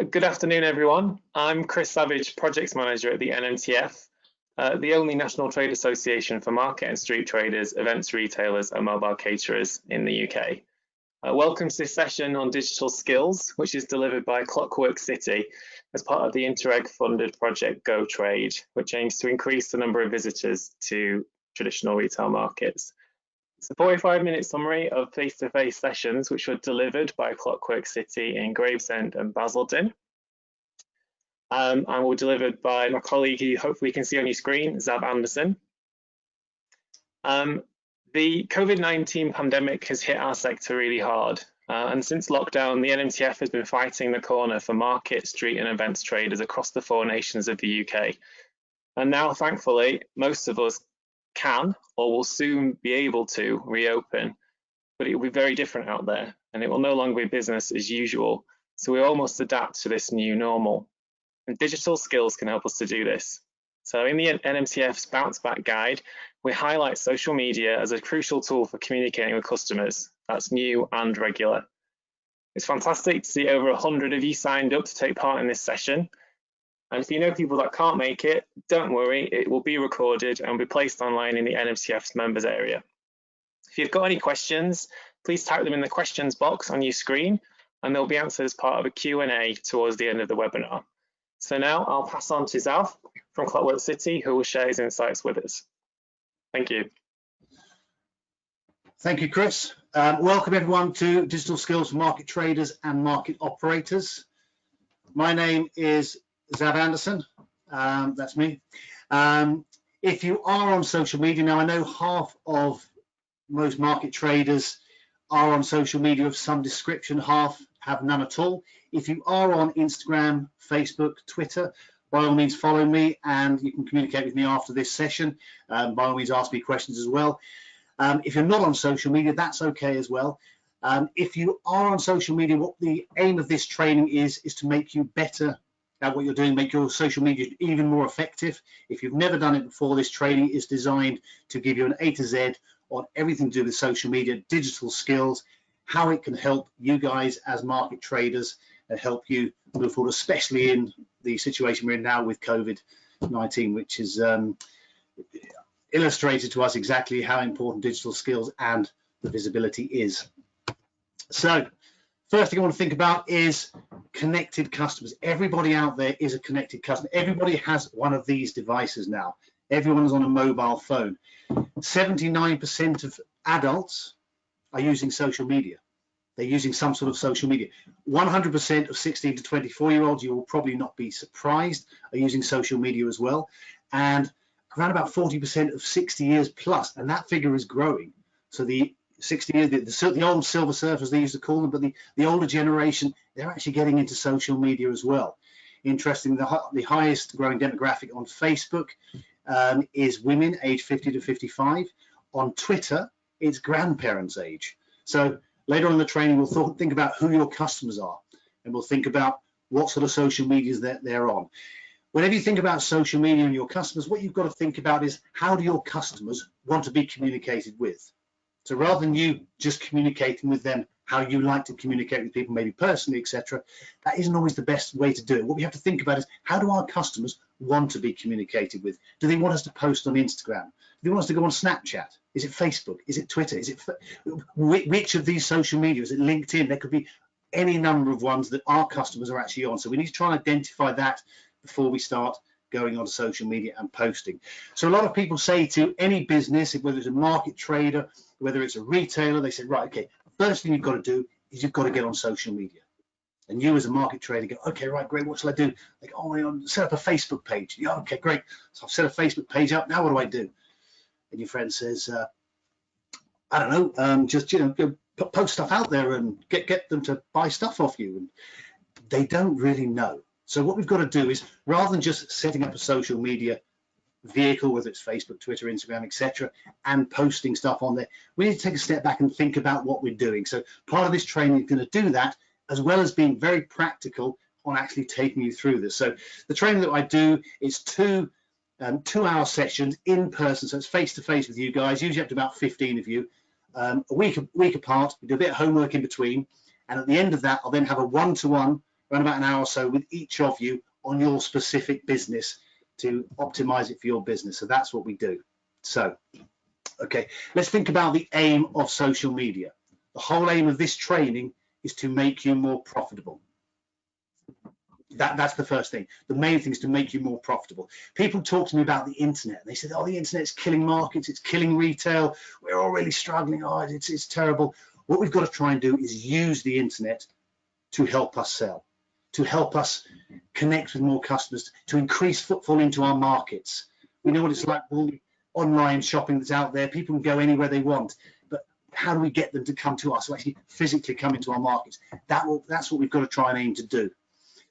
Good afternoon, everyone. I'm Chris Savage, Projects Manager at the NMTF, the only national trade association for market and street traders, events retailers and mobile caterers in the UK. Welcome to this session on digital skills, which is delivered by Clockwork City as part of the Interreg funded project Go Trade, which aims to increase the number of visitors to traditional retail markets. It's a 45-minute summary of face-to-face sessions which were delivered by Clockwork City in Gravesend and Basildon. And were delivered by my colleague, who hopefully you can see on your screen, Zab Anderson. The COVID-19 pandemic has hit our sector really hard. And since lockdown, the NMTF has been fighting the corner for market, street and events traders across the 4 nations of the UK. And now, thankfully, most of us can or will soon be able to reopen, but it will be very different out there and it will no longer be business as usual. So we all must adapt to this new normal, and digital skills can help us to do this. So in the NMTF's Bounce Back Guide, we highlight social media as a crucial tool for communicating with customers. That's new and regular. It's fantastic to see over 100 of you signed up to take part in this session. And if you know people that can't make it, don't worry, it will be recorded and be placed online in the NMTF's members area. If you've got any questions, please type them in the questions box on your screen and they'll be answered as part of a Q&A towards the end of the webinar. So now I'll pass on to Zalf from Clockwork City, who will share his insights with us. Thank you. Thank you, Chris. Welcome everyone to Digital Skills for Market Traders and Market Operators. My name is Zab Anderson, that's me. If you are on social media, now I know half of most market traders are on social media of some description, half have none at all. If you are on Instagram, Facebook, Twitter, by all means follow me and you can communicate with me after this session. By all means ask me questions as well. If you're not on social media, that's okay as well. If you are on social media, what the aim of this training is to make you better at what you're doing, make your social media even more effective. If you've never done it before, this training is designed to give you an A to Z on everything to do with social media, digital skills, how it can help you guys as market traders and help you move forward, especially in the situation we're in now with COVID-19, which is illustrated to us exactly how important digital skills and the visibility is. So, first thing I want to think about is connected customers. Everybody out there is a connected customer. Everybody has one of these devices now. Everyone is on a mobile phone. 79% of adults are using social media. They're using some sort of social media. 100% of 16 to 24-year-olds, you will probably not be surprised, are using social media as well. And around about 40% of 60 years plus, and that figure is growing. So the 60 years, the old silver surfers, they used to call them, but the older generation, they're actually getting into social media as well. Interesting, the highest growing demographic on Facebook is women aged 50 to 55. On Twitter, it's grandparents age. So later on in the training, we'll think about who your customers are, and we'll think about what sort of social medias they're on. Whenever you think about social media and your customers, what you've got to think about is how do your customers want to be communicated with? So rather than you just communicating with them how you like to communicate with people, maybe personally, etc., that isn't always the best way to do it. What we have to think about is how do our customers want to be communicated with? Do they want us to post on Instagram? Do they want us to go on Snapchat? Is it Facebook? Is it Twitter? Is it which of these social media? Is it LinkedIn? There could be any number of ones that our customers are actually on. So we need to try and identify that before we start going on social media and posting. So a lot of people say to any business, whether it's a market trader, whether it's a retailer, they say, right, okay, first thing you've got to do is you've got to get on social media. And you as a market trader go, okay, right, great, what shall I do? Like, oh, I set up a Facebook page. Yeah, okay, great. So I've set a Facebook page up, now what do? And your friend says, I don't know, just, post stuff out there and get them to buy stuff off you. And they don't really know. So what we've got to do is, rather than just setting up a social media vehicle, whether it's Facebook, Twitter, Instagram, etc., and posting stuff on there, we need to take a step back and think about what we're doing. So part of this training is going to do that, as well as being very practical on actually taking you through this. So the training that I do is two 2-hour sessions in person, so it's face-to-face with you guys, usually up to about 15 of you, a week apart. We do a bit of homework in between, and at the end of that, I'll then have a one-to-one around about an hour or so with each of you on your specific business to optimize it for your business. So that's what we do. So, okay, let's think about the aim of social media. The whole aim of this training is to make you more profitable. That's the first thing. The main thing is to make you more profitable. People talk to me about the internet. They said, oh, the internet's killing markets, it's killing retail, we're all really struggling, oh, it's terrible. What we've got to try and do is use the internet to help us sell, to help us connect with more customers, to increase footfall into our markets. We know what it's like, all the online shopping that's out there. People can go anywhere they want, but how do we get them to come to us, to actually physically come into our markets? That's what we've got to try and aim to do.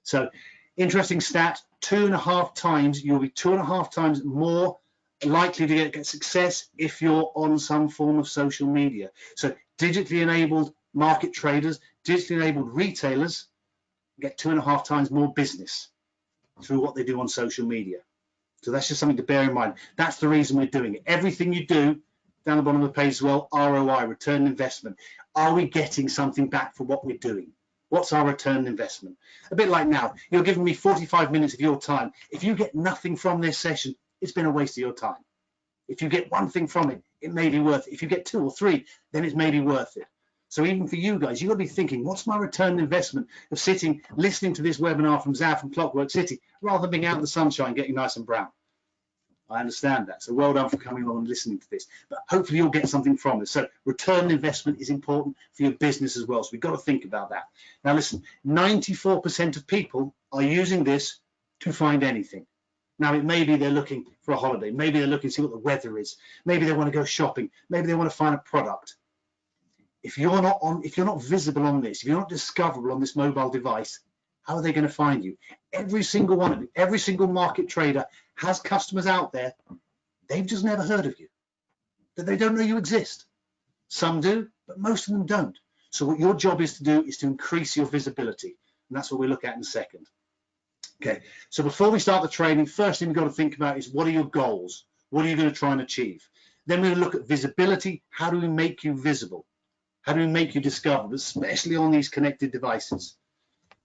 So, interesting stat, 2.5 times, you'll be 2.5 times more likely to get success if you're on some form of social media. So, digitally enabled market traders, digitally enabled retailers get 2.5 times more business through what they do on social media. So that's just something to bear in mind. That's the reason we're doing it. Everything you do, down the bottom of the page as well, ROI, return on investment. Are we getting something back for what we're doing? What's our return on investment? A bit like now, you're giving me 45 minutes of your time. If you get nothing from this session, it's been a waste of your time. If you get one thing from it, it may be worth it. If you get 2 or 3, then it's maybe worth it. So even for you guys, you've got to be thinking, what's my return on investment of sitting, listening to this webinar from Zav from Clockwork City, rather than being out in the sunshine, getting nice and brown? I understand that. So well done for coming along and listening to this. But hopefully you'll get something from this. So return on investment is important for your business as well. So we've got to think about that. Now listen, 94% of people are using this to find anything. Now it may be they're looking for a holiday. Maybe they're looking to see what the weather is. Maybe they want to go shopping. Maybe they want to find a product. If you're not visible on this, if you're not discoverable on this mobile device, how are they going to find you? Every single one of you, every single market trader has customers out there. They've just never heard of you. That they don't know you exist. Some do, but most of them don't. So what your job is to do is to increase your visibility. And that's what we'll look at in a second. Okay, so before we start the training, first thing we've got to think about is what are your goals? What are you going to try and achieve? Then we're going to look at visibility. How do we make you visible? How do we make you discoverable, especially on these connected devices?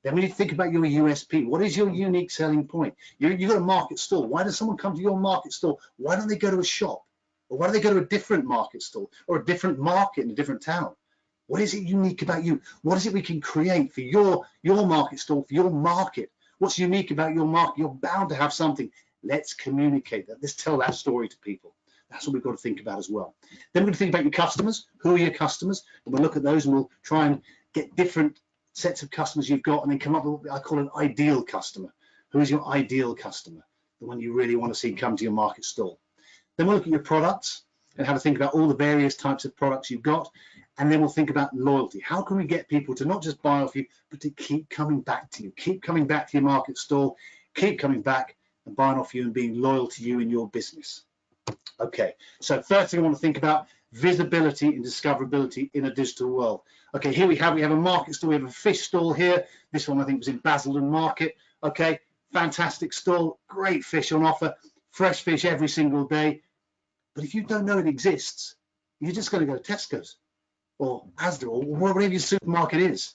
Then we need to think about your USP. What is your unique selling point? You've got a market stall. Why does someone come to your market stall? Why don't they go to a shop? Or why do they go to a different market stall or a different market in a different town? What is it unique about you? What is it we can create for your market stall, for your market? What's unique about your market? You're bound to have something. Let's communicate that. Let's tell that story to people. That's what we've got to think about as well. Then we're going to think about your customers. Who are your customers? And we'll look at those and we'll try and get different sets of customers you've got and then come up with what I call an ideal customer. Who is your ideal customer? The one you really want to see come to your market stall. Then we'll look at your products and have to think about all the various types of products you've got. And then we'll think about loyalty. How can we get people to not just buy off you, but to keep coming back to you, keep coming back to your market stall, keep coming back and buying off you and being loyal to you in your business. Okay, so first thing I want to think about, visibility and discoverability in a digital world. Okay, here we have a market stall, we have a fish stall here. This one I think was in Basildon Market. Okay, fantastic stall, great fish on offer, fresh fish every single day. But if you don't know it exists, you're just going to go to Tesco's or Asda or wherever your supermarket is.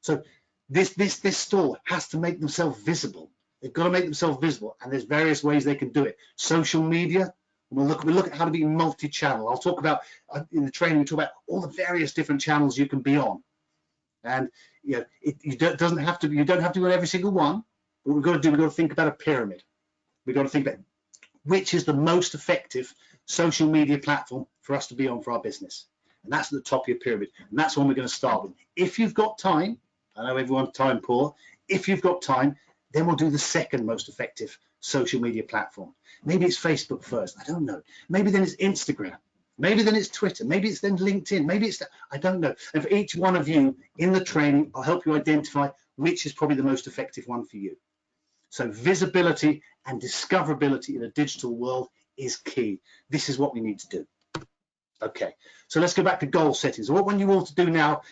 So this stall has to make themselves visible. They've got to make themselves visible, and there's various ways they can do it. Social media. We'll look at how to be multi-channel. I'll talk about in the training. We talk about all the various different channels you can be on, and you don't have to be on every single one. What we've got to think about a pyramid. We've got to think about which is the most effective social media platform for us to be on for our business, and that's at the top of your pyramid. And that's one we're going to start with. If you've got time, I know everyone's time poor. If you've got time, then we'll do the second most effective social media platform. Maybe it's Facebook first, I don't know. Maybe then it's Instagram. Maybe then it's Twitter. Maybe it's then LinkedIn. Maybe it's, I don't know. And for each one of you in the training, I'll help you identify which is probably the most effective one for you. So visibility and discoverability in a digital world is key. This is what we need to do. Okay, so let's go back to goal setting. So what I want you all to do now,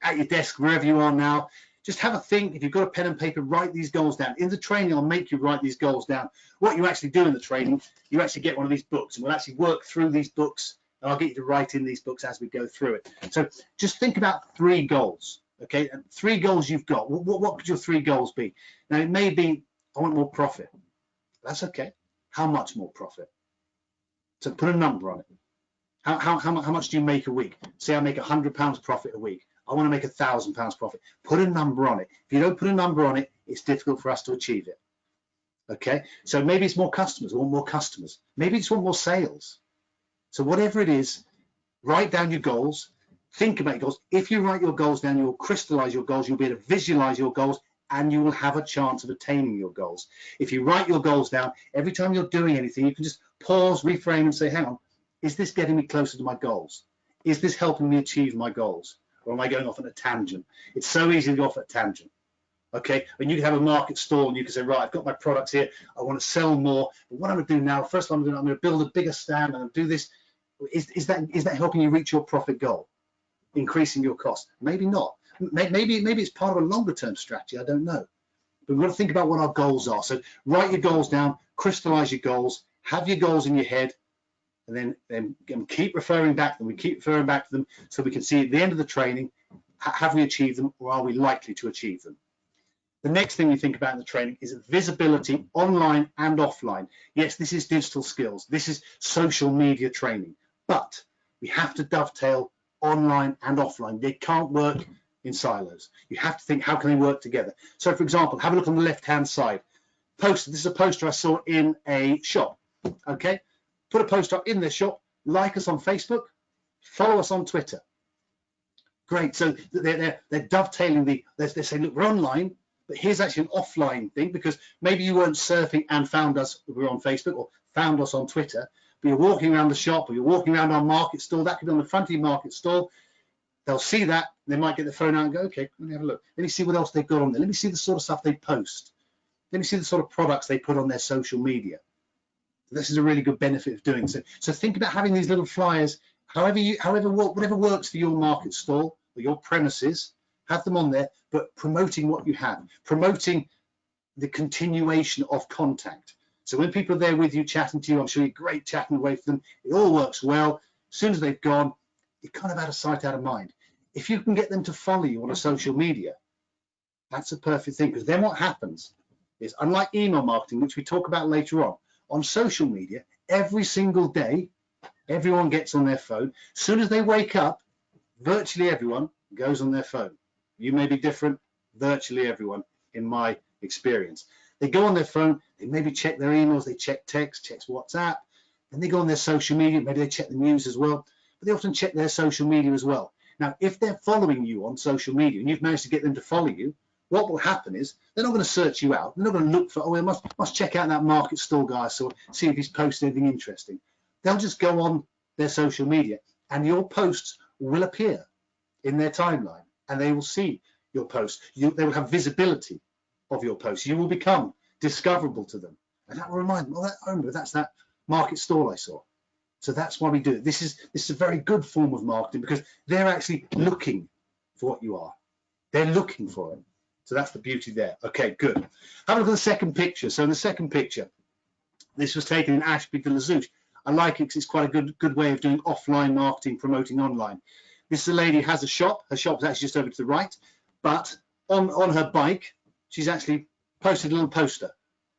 at your desk, wherever you are now, just have a think. If you've got a pen and paper, write these goals down. In the training, I'll make you write these goals down. What you actually do in the training, you actually get one of these books, and we'll actually work through these books, and I'll get you to write in these books as we go through it. So just think about 3 goals. Okay, and 3 goals you've got. What could your 3 goals be? Now, it may be, I want more profit. That's okay. How much more profit? So put a number on it. How much do you make a week? Say I make £100 profit a week. I want to make £1,000 profit. Put a number on it. If you don't put a number on it, it's difficult for us to achieve it. Okay, so maybe it's more customers. I want more customers. Maybe it's want more sales. So whatever it is, write down your goals. Think about your goals. If you write your goals down, you will crystallize your goals. You'll be able to visualize your goals, and you will have a chance of attaining your goals. If you write your goals down, every time you're doing anything, you can just pause, reframe, and say, hang on, is this getting me closer to my goals? Is this helping me achieve my goals? Or am I going off on a tangent? It's so easy to go off at a tangent. Okay, and you can have a market stall and you can say, right, I've got my products here, I want to sell more, but what I'm going to do now, first of all, I'm going to build a bigger stand, I'm going to do this. Is that helping you reach your profit goal? Increasing your cost? Maybe not. Maybe it's part of a longer term strategy, I don't know. But we've got to think about what our goals are. So write your goals down, crystallize your goals, have your goals in your head, and then keep referring back to them. We keep referring back to them so we can see at the end of the training, have we achieved them, or are we likely to achieve them? The next thing we think about in the training is visibility online and offline. Yes, this is digital skills. This is social media training, but we have to dovetail online and offline. They can't work in silos. You have to think, how can they work together? So for example, have a look on the left-hand side. Poster, this is a poster I saw in a shop, okay? Put a poster up in their shop, like us on Facebook, follow us on Twitter. Great, so they're dovetailing they're saying, look, we're online, but here's actually an offline thing, because maybe you weren't surfing and found us, we were on Facebook, or found us on Twitter, but you're walking around the shop, or you're walking around our market stall. That could be on the front of your market stall. They'll see that, they might get their phone out and go, okay, let me have a look. Let me see what else they've got on there. Let me see the sort of stuff they post. Let me see the sort of products they put on their social media. This is a really good benefit of doing so. So think about having these little flyers, whatever works for your market stall or your premises, have them on there, but promoting what you have, promoting the continuation of contact. So when people are there with you, chatting to you, I'm sure you're great chatting away from them. It all works well. As soon as they've gone, you're kind of out of sight, out of mind. If you can get them to follow you on a social media, that's a perfect thing, because then what happens is, unlike email marketing, which we talk about later on social media, every single day, everyone gets on their phone. As soon as they wake up, virtually everyone goes on their phone. You may be different, virtually everyone, in my experience. They go on their phone, they maybe check their emails, they check text, check WhatsApp, then they go on their social media, maybe they check the news as well, but they often check their social media as well. Now, if they're following you on social media and you've managed to get them to follow you, what will happen is they're not going to search you out. They're not going to look for, oh, I must check out that market stall guy, so see if he's posted anything interesting. They'll just go on their social media and your posts will appear in their timeline, and they will see your posts. They will have visibility of your posts. You will become discoverable to them, and that will remind them, oh, I remember that's that market stall I saw. So that's why we do it. This is a very good form of marketing, because they're actually looking for what you are. They're looking for it. So that's the beauty there. Okay, good. Have a look at the second picture. So in the second picture, this was taken in Ashby-de-la-Zouch. I like it because it's quite a good way of doing offline marketing, promoting online. This is a lady who has a shop. Her shop is actually just over to the right, but on her bike, she's actually posted a little poster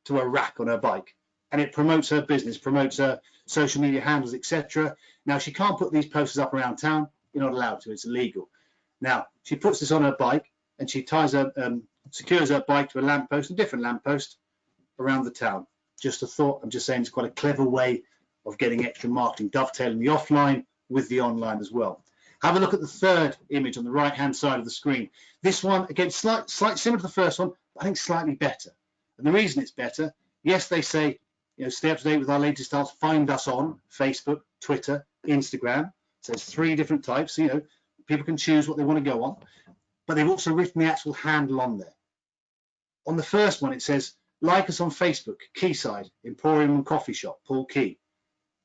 to a rack on her bike, and it promotes her business, promotes her social media handles, etc. Now, she can't put these posters up around town. You're not allowed to. It's illegal. Now, she puts this on her bike, and she secures her bike to a lamppost, a different lamppost around the town. Just a thought. I'm just saying it's quite a clever way of getting extra marketing, dovetailing the offline with the online as well. Have a look at the third image on the right-hand side of the screen. This one, again, slightly similar to the first one, but I think slightly better. And the reason it's better, yes, they say, stay up to date with our latest styles. Find us on Facebook, Twitter, Instagram. So there's 3 different types. People can choose what they want to go on. But they've also written the actual handle on there. On the first one, it says, like us on Facebook, Quayside, Emporium and Coffee Shop, Paul Key.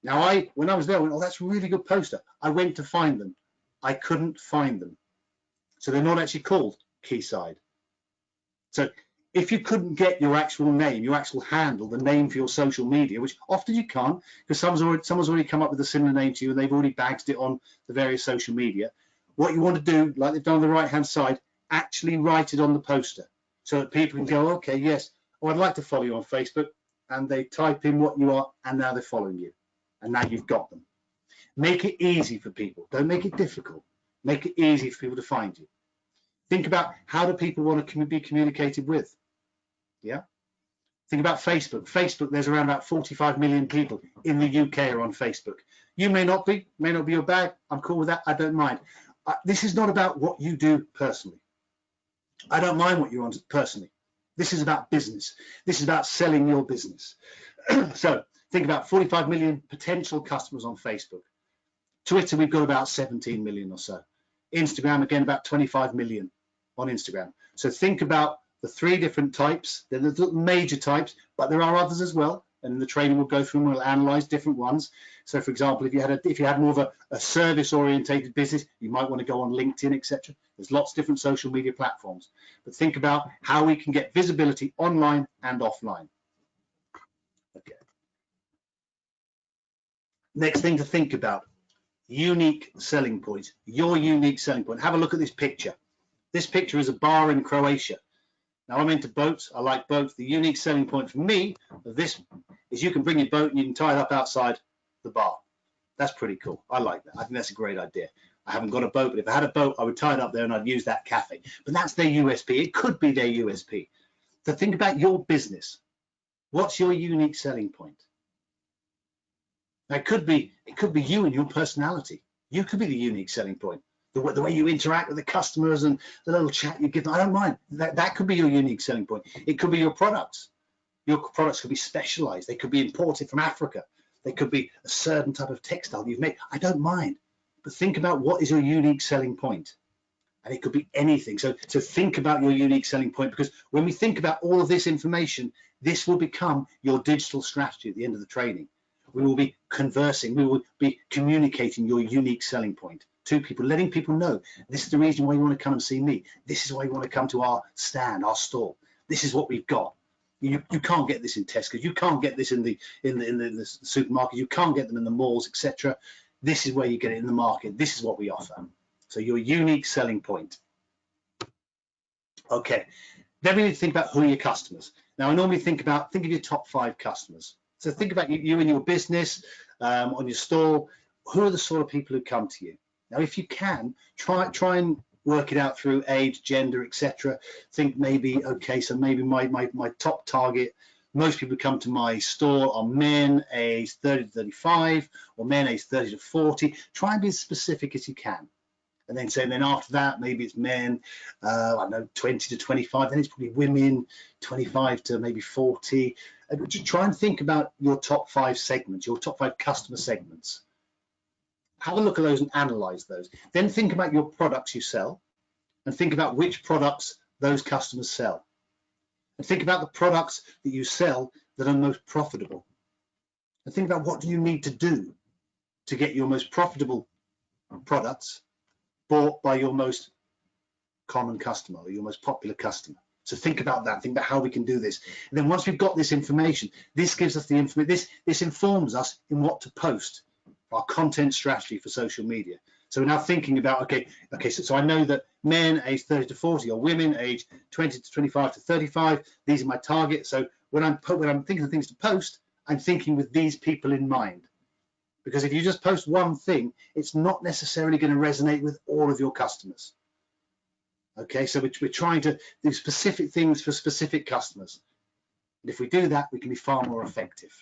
Now, when I was there, I went, oh, that's a really good poster. I went to find them. I couldn't find them. So they're not actually called Quayside. So if you couldn't get your actual name, your actual handle, the name for your social media, which often you can't, because someone's already come up with a similar name to you and they've already bagged it on the various social media, what you want to do, like they've done on the right-hand side, actually write it on the poster so that people can go, okay, yes, oh, I'd like to follow you on Facebook, and they type in what you are, and now they're following you, and now you've got them. Make it easy for people. Don't make it difficult. Make it easy for people to find you. Think about, how do people want to be communicated with? Yeah. Think about Facebook. Facebook, there's around about 45 million people in the UK are on Facebook. You may not be your bag. I'm cool with that. I don't mind. This is not about what you do personally. I don't mind what you're on personally. This is about business. This is about selling your business. So think about 45 million potential customers on Facebook. Twitter, we've got about 17 million or so. Instagram, again, about 25 million on Instagram. So think about the 3 different types. They're the major types, but there are others as well. And in the training, we'll go through and we'll analyze different ones. So, for example, if you had more of a service-orientated business, you might want to go on LinkedIn, etc. There's lots of different social media platforms. But think about how we can get visibility online and offline. Okay. Next thing to think about, unique selling points. Your unique selling point. Have a look at this picture. This picture is a bar in Croatia. Now, I'm into boats. I like boats. The unique selling point for me of this is you can bring your boat and you can tie it up outside the bar. That's pretty cool. I like that. I think that's a great idea. I haven't got a boat, but if I had a boat, I would tie it up there and I'd use that cafe. But that's their USP. It could be their USP. So think about your business. What's your unique selling point? Now, it could be you and your personality. You could be the unique selling point. The way you interact with the customers and the little chat you give them, I don't mind. That could be your unique selling point. It could be your products. Your products could be specialized. They could be imported from Africa. They could be a certain type of textile you've made. I don't mind. But think about what is your unique selling point. And it could be anything. So think about your unique selling point, because when we think about all of this information, this will become your digital strategy at the end of the training. We will be conversing. We will be communicating your unique selling point to people, letting people know this is the reason why you want to come and see me. This is why you want to come to our stand, our store. This is what we've got. You can't get this in Tesco. You can't get this in the supermarket. You can't get them in the malls, etc. This is where you get it in the market. This is what we offer. So your unique selling point. Okay. Then we need to think about who are your customers. Now, I normally think of your top 5 customers. So think about you and your business, on your store. Who are the sort of people who come to you? Now, if you can, try and work it out through age, gender, etc. Think maybe, okay, so maybe my top target, most people who come to my store are men aged 30 to 35 or men aged 30 to 40. Try and be as specific as you can. And then after that, maybe it's men, I don't know, 20 to 25. Then it's probably women, 25 to maybe 40. And just try and think about your top 5 segments, your top 5 customer segments. Have a look at those and analyze those. Then think about your products you sell and think about which products those customers sell. And think about the products that you sell that are most profitable. And think about what do you need to do to get your most profitable products bought by your most common customer or your most popular customer. So think about that. Think about how we can do this. And then once we've got this information, this gives us the information. This informs us in what to post, our content strategy for social media. So we're now thinking about, okay, so I know that men aged 30 to 40 or women aged 20 to 25 to 35, these are my targets. So when I'm thinking of things to post, I'm thinking with these people in mind. Because if you just post one thing, it's not necessarily going to resonate with all of your customers. Okay, so we're trying to do specific things for specific customers. And if we do that, we can be far more effective.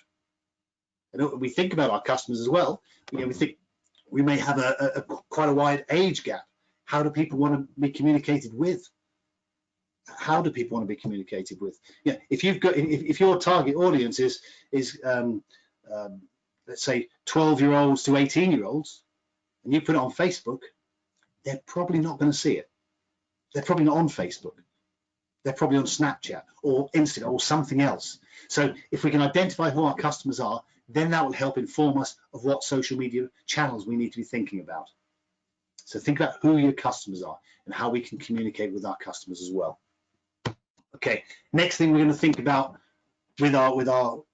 And we think about our customers as well. We think we may have quite a wide age gap. How do people want to be communicated with? How do people want to be communicated with? Yeah, if your target audience is let's say 12-year-olds to 18-year-olds, and you put it on Facebook, they're probably not going to see it. They're probably not on Facebook. They're probably on Snapchat or Instagram or something else. So if we can identify who our customers are, then that will help inform us of what social media channels we need to be thinking about. So think about who your customers are and how we can communicate with our customers as well. Okay, next thing we're going to think about with our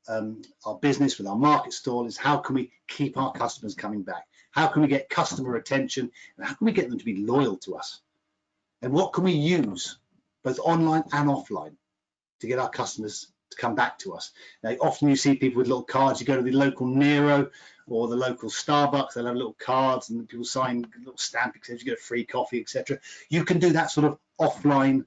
business, with our market stall, is how can we keep our customers coming back? How can we get customer attention? And how can we get them to be loyal to us? And what can we use, both online and offline, to get our customers to come back to us? Now, often you see people with little cards. You go to the local Nero or the local Starbucks, they'll have little cards and people sign a little stamp, etc. You get a free coffee, etc. You can do that sort of offline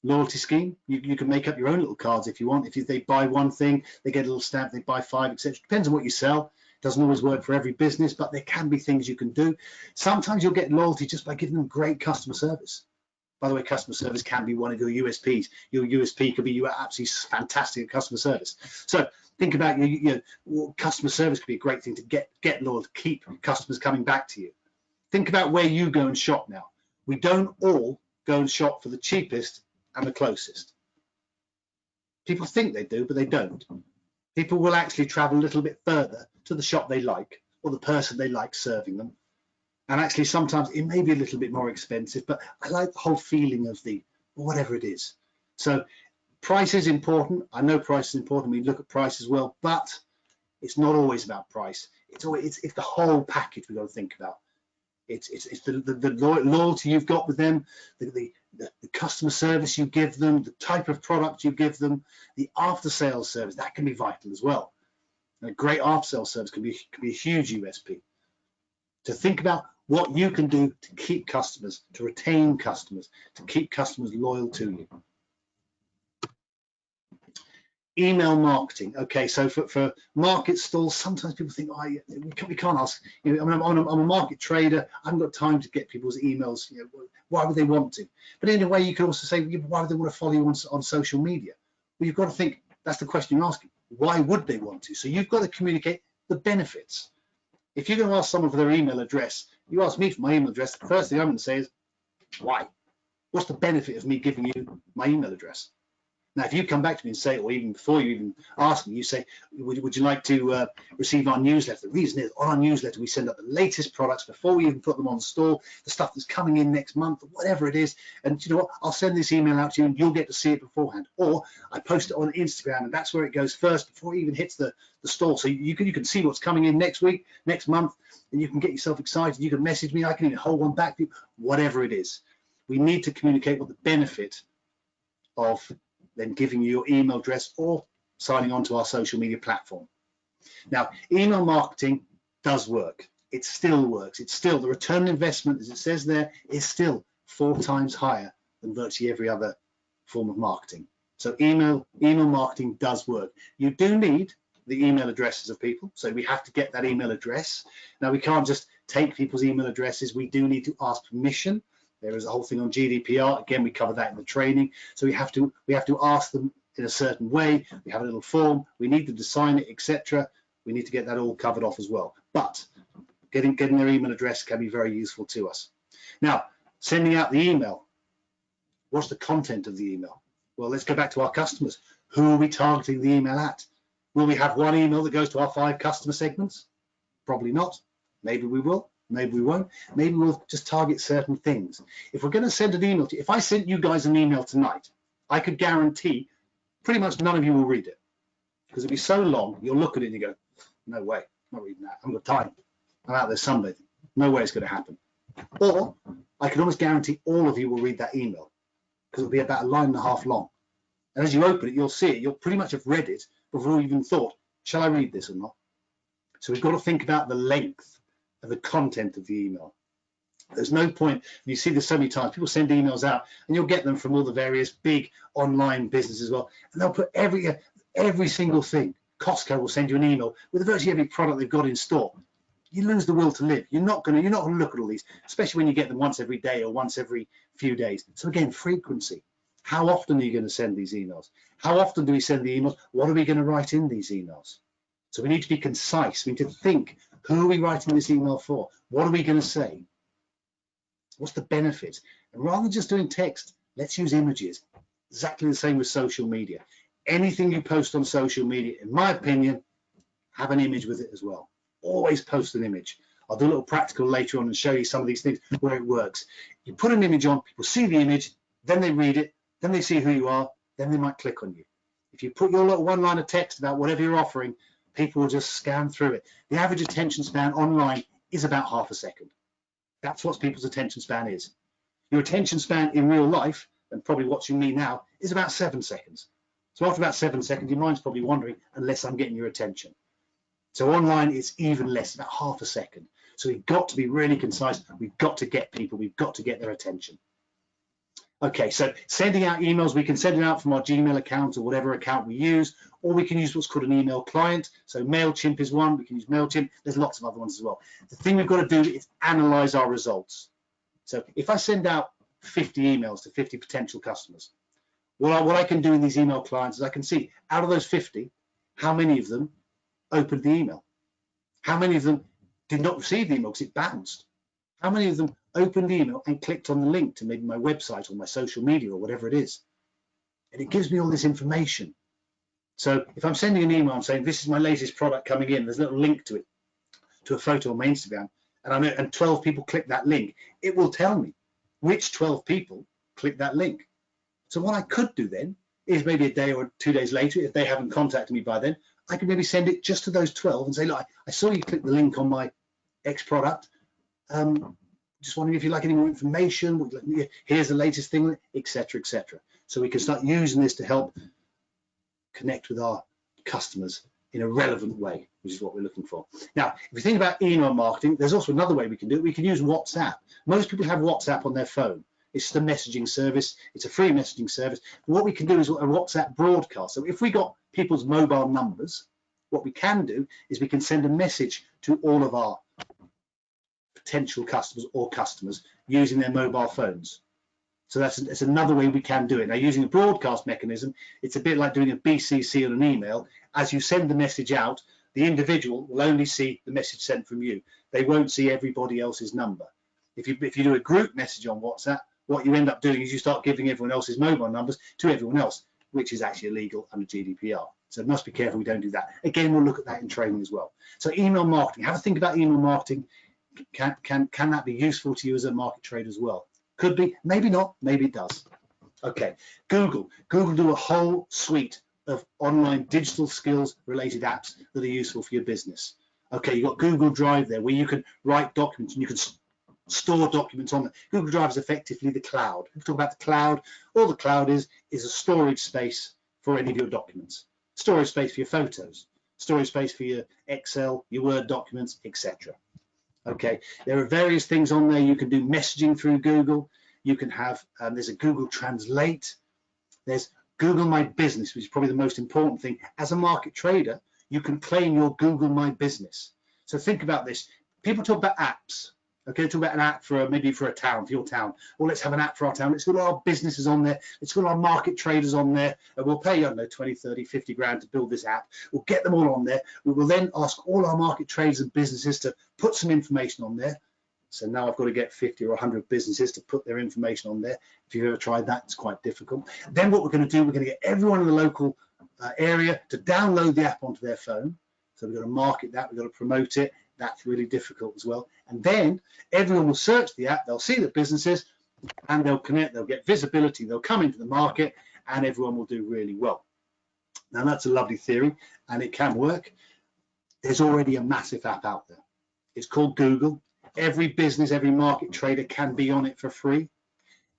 loyalty scheme. You can make up your own little cards if you want. If they buy one thing, they get a little stamp, they buy 5, etc. Depends on what you sell. Doesn't always work for every business, but there can be things you can do. Sometimes you'll get loyalty just by giving them great customer service. By the way, customer service can be one of your USPs. Your USP could be you are absolutely fantastic at customer service. So think about customer service could be a great thing to get loyal, to keep customers coming back to you. Think about where you go and shop now. We don't all go and shop for the cheapest and the closest. People think they do, but they don't. People will actually travel a little bit further to the shop they like or the person they like serving them. And actually sometimes it may be a little bit more expensive, but I like the whole feeling of whatever it is. So price is important. I know price is important. We look at price as well, but it's not always about price. It's the whole package we've got to think about. It's the loyalty you've got with them, the customer service you give them, the type of product you give them, the after sales service, that can be vital as well. And a great after sales service can be a huge USP. To think about what you can do to keep customers, to retain customers, to keep customers loyal to you. Email marketing. Okay, so for market stalls, sometimes people think, oh, we can't ask. I'm a market trader. I haven't got time to get people's emails. Why would they want to? But in a way, you could also say, why do they want to follow you on social media? Well, you've got to think. That's the question you're asking. Why would they want to? So you've got to communicate the benefits. If you're going to ask someone for their email address, you ask me for my email address, the first thing I'm going to say is, why? What's the benefit of me giving you my email address? Now, if you come back to me and say, or even before you even ask me, you say, would you like to receive our newsletter? The reason is, on our newsletter, we send out the latest products before we even put them on the store, the stuff that's coming in next month, whatever it is. And you know what? I'll send this email out to you and you'll get to see it beforehand. Or I post it on Instagram and that's where it goes first before it even hits the store. So you can see what's coming in next week, next month, and you can get yourself excited. You can message me. I can even hold one back for you, whatever it is. We need to communicate what the benefit of then giving you your email address or signing on to our social media platform. Now, email marketing does work. It still works. It's still, the return on investment, as it says there, is still 4 times higher than virtually every other form of marketing. So email marketing does work. You do need the email addresses of people. So we have to get that email address. Now, we can't just take people's email addresses. We do need to ask permission. There is a whole thing on GDPR. Again, we cover that in the training. So we have to ask them in a certain way. We have a little form. We need them to sign it, etc. We need to get that all covered off as well. But getting their email address can be very useful to us. Now, sending out the email. What's the content of the email? Well, let's go back to our customers. Who are we targeting the email at? Will we have one email that goes to our 5 customer segments? Probably not. Maybe we will. Maybe we won't. Maybe we'll just target certain things. If we're going to send an email to you, if I sent you guys an email tonight, I could guarantee pretty much none of you will read it because it'll be so long. You'll look at it and you go, no way, I'm not reading that. I haven't got time. I'm out there sunbathing. No way it's going to happen. Or I can almost guarantee all of you will read that email because it'll be about 1.5 lines long. And as you open it, you'll see it. You'll pretty much have read it before you even thought, shall I read this or not? So we've got to think about the length of the content of the email. There's no point, you see this so many times, people send emails out and you'll get them from all the various big online businesses as well, and they'll put every single thing. Costco will send you an email with virtually every product they've got in store. You lose the will to live. You're not going to look at all these, especially when you get them once every day or once every few days. So again, frequency. How often are you going to send these emails? How often do we send the emails? What are we going to write in these emails? So we need to be concise. We need to think, who are we writing this email for? What are we going to say? What's the benefit? And rather than just doing text, let's use images. Exactly the same with social media. Anything you post on social media, in my opinion, have an image with it as well. Always post an image. I'll do a little practical later on and show you some of these things where it works. You put an image on, people see the image, then they read it, then they see who you are, then they might click on you. If you put your little 1 line of text about whatever you're offering, people will just scan through it. The average attention span online is about half a second. That's what people's attention span is. Your attention span in real life, and probably watching me now, is about 7 seconds. So after about 7 seconds, your mind's probably wandering unless I'm getting your attention. So online, it's even less, about half a second. So we've got to be really concise. We've got to get people, we've got to get their attention. Okay, so sending out emails, we can send it out from our Gmail account or whatever account we use, or we can use what's called an email client. So MailChimp is one, we can use MailChimp. There's lots of other ones as well. The thing we've got to do is analyze our results. So if I send out 50 emails to 50 potential customers, what I can do in these email clients is I can see out of those 50, how many of them opened the email? How many of them did not receive the email because it bounced? How many of them opened the email and clicked on the link to maybe my website or my social media or whatever it is? And it gives me all this information. So if I'm sending an email, I'm saying, this is my latest product coming in, there's a little link to it, to a photo on my Instagram, and 12 people click that link, it will tell me which 12 people clicked that link. So what I could do then is maybe a day or 2 days later, if they haven't contacted me by then, I can maybe send it just to those 12 and say, look, I saw you click the link on my X product. Just wondering if you'd like any more information. Here's the latest thing, etc., etc. So we can start using this to help connect with our customers in a relevant way, which is what we're looking for. Now, if we think about email marketing, there's also another way we can do it. We can use WhatsApp. Most people have WhatsApp on their phone. It's just a messaging service. It's a free messaging service. What we can do is a WhatsApp broadcast. So if we got people's mobile numbers, what we can do is we can send a message to all of our potential customers or customers using their mobile phones. So that's another way we can do it. Now, using a broadcast mechanism, it's a bit like doing a BCC on an email. As you send the message out, the individual will only see the message sent from you. They won't see everybody else's number. If you do a group message on WhatsApp, what you end up doing is you start giving everyone else's mobile numbers to everyone else, which is actually illegal under GDPR. So we must be careful we don't do that. Again, we'll look at that in training as well. So email marketing, have a think about email marketing. Can that be useful to you as a market trader as well? Could be, maybe not, maybe it does. Okay, Google do a whole suite of online digital skills related apps that are useful for your business. Okay, you've got Google Drive there where you can write documents and you can store documents on it. Google Drive is effectively the cloud. We talk about the cloud. All the cloud is a storage space for any of your documents, storage space for your photos, storage space for your Excel, your Word documents, etc. Okay, there are various things on there. You can do messaging through Google. You can have, there's a Google Translate. There's Google My Business, which is probably the most important thing. As a market trader, you can claim your Google My Business. So think about this. People talk about apps. Okay, talk about an app for maybe for a town, for your town. Or let's have an app for our town. Let's put our businesses on there. Let's put our market traders on there. And we'll pay, I don't know, 20, 30, 50 grand to build this app. We'll get them all on there. We will then ask all our market traders and businesses to put some information on there. So now I've got to get 50 or 100 businesses to put their information on there. If you've ever tried that, it's quite difficult. Then what we're going to do, we're going to get everyone in the local area to download the app onto their phone. So we've got to market that, we've got to promote it. That's really difficult as well. And then everyone will search the app, they'll see the businesses and they'll connect, they'll get visibility, they'll come into the market and everyone will do really well. Now that's a lovely theory and it can work. There's already a massive app out there. It's called Google. Every business, every market trader can be on it for free.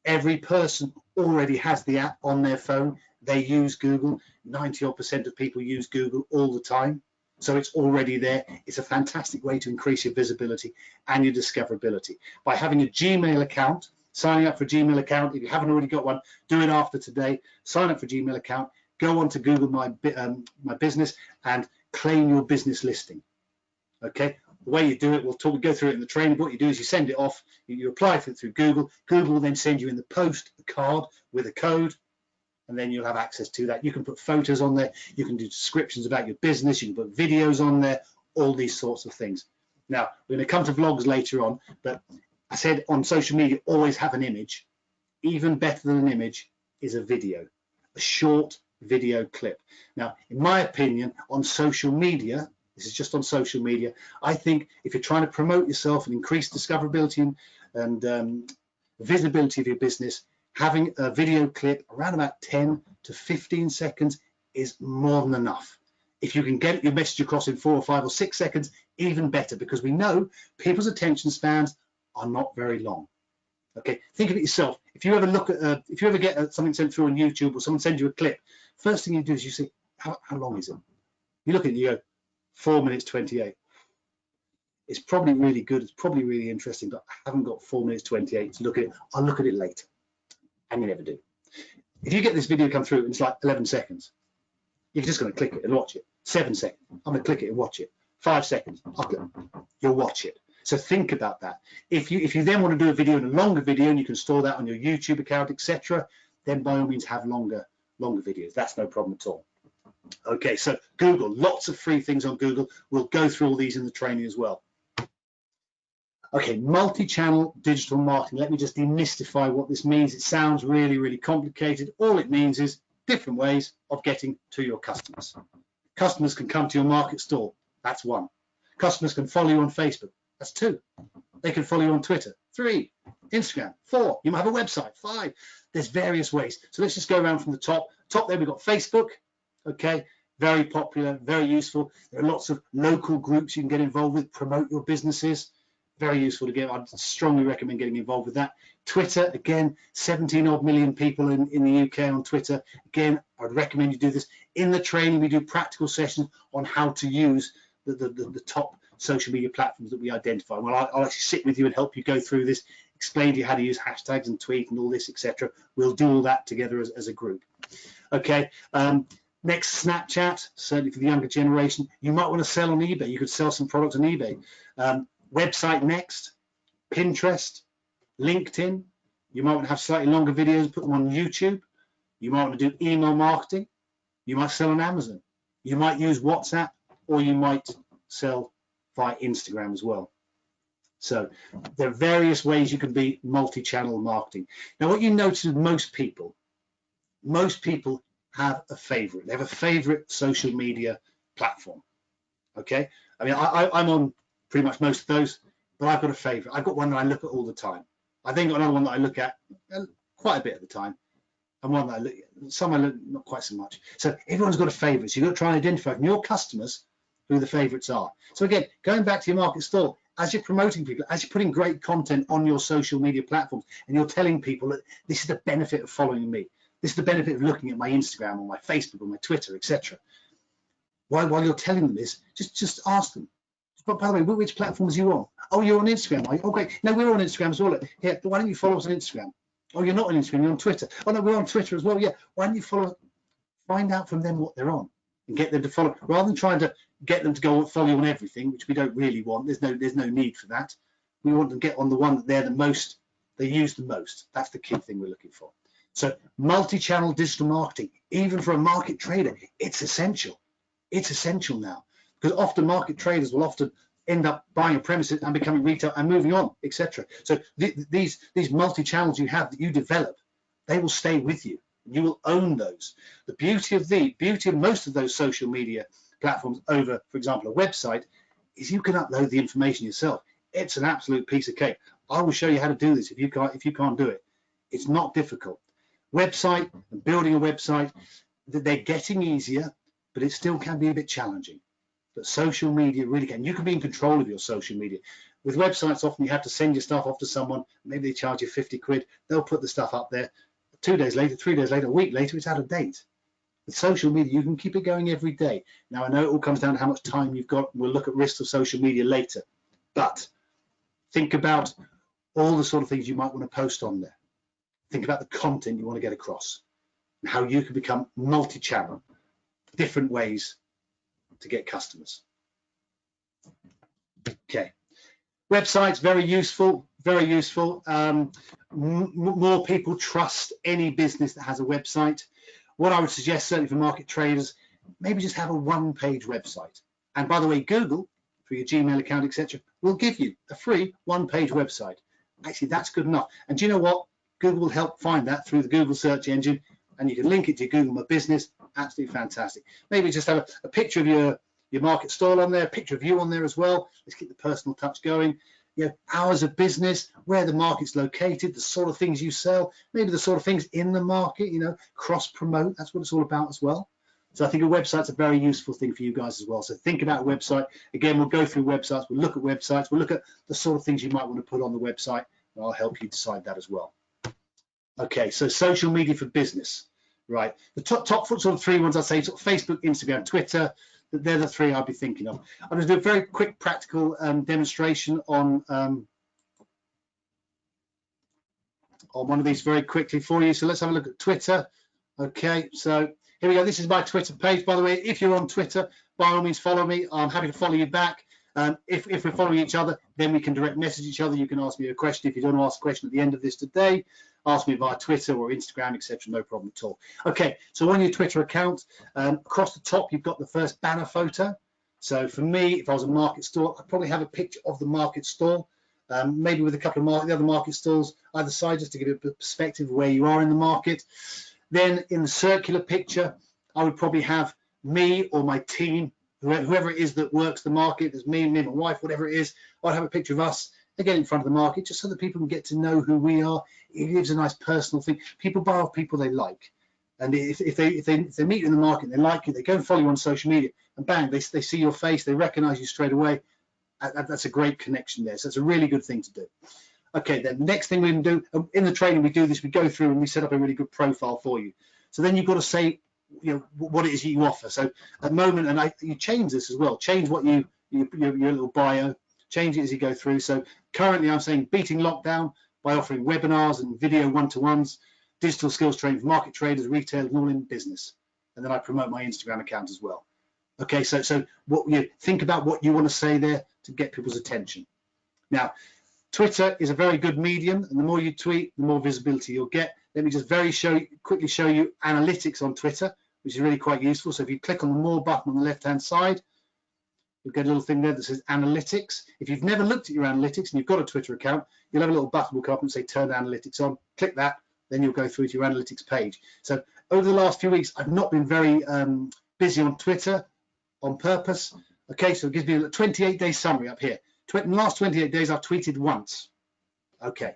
Every person already has the app on their phone. They use Google. 90% of people use Google all the time. So it's already there. It's a fantastic way to increase your visibility and your discoverability. By having a Gmail account, signing up for a Gmail account, if you haven't already got one, do it after today. Sign up for a Gmail account, go on to Google My Business and claim your business listing. Okay, the way you do it, we'll go through it in the training. What you do is you send it off, you apply for it through Google. Google will then send you in the post a card with a code, and then you'll have access to that. You can put photos on there, you can do descriptions about your business, you can put videos on there, all these sorts of things. Now, we're going to come to vlogs later on, but I said on social media, always have an image. Even better than an image is a video, a short video clip. Now, in my opinion, on social media, this is just on social media, I think if you're trying to promote yourself and increase discoverability and visibility of your business, having a video clip around about 10 to 15 seconds is more than enough. If you can get your message across in 4 or 5 or 6 seconds, even better, because we know people's attention spans are not very long. Okay, think of it yourself. If you ever look at, if you ever get something sent through on YouTube or someone sends you a clip, first thing you do is you see, how long is it? You look at it, you go, 4 minutes 28. It's probably really good. It's probably really interesting, but I haven't got 4 minutes 28 to look at it. I'll look at it later. And you never do. If you get this video come through and it's like 11 seconds, you're just going to click it and watch it. 7 seconds, I'm going to click it and watch it. 5 seconds, you'll watch it. So think about that. If you then want to do a video and a longer video, and you can store that on your YouTube account, etc., then by all means have longer videos. That's no problem at all. Okay, so Google, lots of free things on Google. We'll go through all these in the training as well. Okay, multi-channel digital marketing. Let me just demystify what this means. It sounds really, really complicated. All it means is different ways of getting to your customers. Customers can come to your market stall. That's one. Customers can follow you on Facebook. That's 2. They can follow you on Twitter. 3. Instagram. 4. You might have a website. 5. There's various ways. So let's just go around from the top. Top there, we've got Facebook. Okay, very popular, very useful. There are lots of local groups you can get involved with, promote your businesses. Very useful to get. I'd strongly recommend getting involved with that. Twitter, again, 17 odd million people in the UK on Twitter. Again, I'd recommend you do this. In the training, we do practical sessions on how to use the top social media platforms that we identify. Well, I'll actually sit with you and help you go through this, explain to you how to use hashtags and tweet and all this, etc. We'll do all that together as a group. Okay. Next, Snapchat, certainly for the younger generation. You might want to sell on eBay. You could sell some products on eBay. Website next, Pinterest, LinkedIn. You might want to have slightly longer videos, put them on YouTube. You might want to do email marketing. You might sell on Amazon. You might use WhatsApp, or you might sell via Instagram as well. So there are various ways you can be multi-channel marketing. Now, what you notice with most people have a favorite. They have a favorite social media platform. Okay, I mean, I'm on pretty much most of those, but I've got a favorite. I've got one that I look at all the time. I then got another one that I look at quite a bit at the time, and one that I look at, some I look not quite so much. So everyone's got a favorite. So you've got to try and identify from your customers who the favorites are. So again, going back to your market stall, as you're promoting people, as you're putting great content on your social media platforms, and you're telling people that this is the benefit of following me, this is the benefit of looking at my Instagram or my Facebook or my Twitter, etc. While you're telling them this, just ask them. But by the way, which platforms are you on? Oh, you're on Instagram, are you? Oh, great. No, we're on Instagram as well. Yeah, why don't you follow us on Instagram? Oh, you're not on Instagram, you're on Twitter. Oh, no, we're on Twitter as well. Yeah, why don't you follow? Find out from them what they're on and get them to follow, rather than trying to get them to go follow you on everything, which we don't really want. There's no need for that. We want to get on the one that they use the most. That's the key thing we're looking for. So multi-channel digital marketing, even for a market trader, it's essential. It's essential now, because often market traders will often end up buying a premises and becoming retail and moving on, etc. So these multi-channels you have that you develop, they will stay with you. You will own those. The beauty of most of those social media platforms over, for example, a website, is you can upload the information yourself. It's an absolute piece of cake. I will show you how to do this if you can't do it. It's not difficult. Website and building a website, they're getting easier, but it still can be a bit challenging. But social media really can. You can be in control of your social media. With websites, often you have to send your stuff off to someone. Maybe they charge you 50 quid. They'll put the stuff up there. 2 days later, 3 days later, a week later, it's out of date. With social media, you can keep it going every day. Now, I know it all comes down to how much time you've got. We'll look at risks of social media later. But think about all the sort of things you might want to post on there. Think about the content you want to get across and how you can become multi-channel, different ways to get customers. Okay, websites, very useful, very useful. More people trust any business that has a website. What I would suggest, certainly for market traders, maybe just have a one-page website. And by the way, Google, for your Gmail account, etc., will give you a free one-page website. Actually, that's good enough. And do you know what? Google will help find that through the Google search engine, and you can link it to Google My Business. Absolutely fantastic. Maybe just have a picture of your market stall on there, a picture of you on there as well. Let's keep the personal touch going. You know, hours of business, where the market's located, the sort of things you sell, maybe the sort of things in the market, you know, cross promote. That's what it's all about as well. So I think a website's a very useful thing for you guys as well. So think about a website. Again, we'll go through websites, we'll look at websites, we'll look at the sort of things you might want to put on the website. I'll help you decide that as well. Okay, so social media for business, right? The top sort of three ones I'd say, sort of Facebook, Instagram, Twitter. They're the three I'd be thinking of. I'm going to do a very quick practical demonstration on one of these very quickly for you. So let's have a look at Twitter. Okay, so here we go. This is my Twitter page, by the way. If you're on Twitter, by all means follow me. I'm happy to follow you back. If we're following each other, then we can direct message each other. You can ask me a question. If you don't want to ask a question at the end of this today, ask me via Twitter or Instagram, etc. No problem at all. Okay, so on your Twitter account, across the top, you've got the first banner photo. So for me, if I was a market stall, I'd probably have a picture of the market stall, maybe with a couple of the other market stalls either side, just to give it a perspective of where you are in the market. Then in the circular picture, I would probably have me or my team, whoever it is that works the market, there's me, my wife, whatever it is. I'd have a picture of us again in front of the market, just so that people can get to know who we are. It gives a nice personal thing. People buy off people they like, and if they meet you in the market, they like you, they go and follow you on social media, and bang, they see your face, they recognize you straight away. That's a great connection there. So it's a really good thing to do. Okay, then the next thing we can do in the training, we do this, we go through and we set up a really good profile for you. So then you've got to say, what it is you offer. So at the moment, and you change this as well, change what your little bio, change it as you go through. So currently I'm saying beating lockdown by offering webinars and video one-to-ones, digital skills training for market traders, retailers, and all in business. And then I promote my Instagram account as well. Okay, so what you think about what you want to say there to get people's attention. Now, Twitter is a very good medium, and the more you tweet, the more visibility you'll get. Let me just quickly show you analytics on Twitter, which is really quite useful. So if you click on the more button on the left-hand side, you'll get a little thing there that says analytics. If you've never looked at your analytics and you've got a Twitter account, you'll have a little button will come up and say turn analytics on. Click that, then you'll go through to your analytics page. So over the last few weeks, I've not been very busy on Twitter on purpose. Okay, so it gives me a 28-day summary up here. In the last 28 days, I've tweeted once. Okay,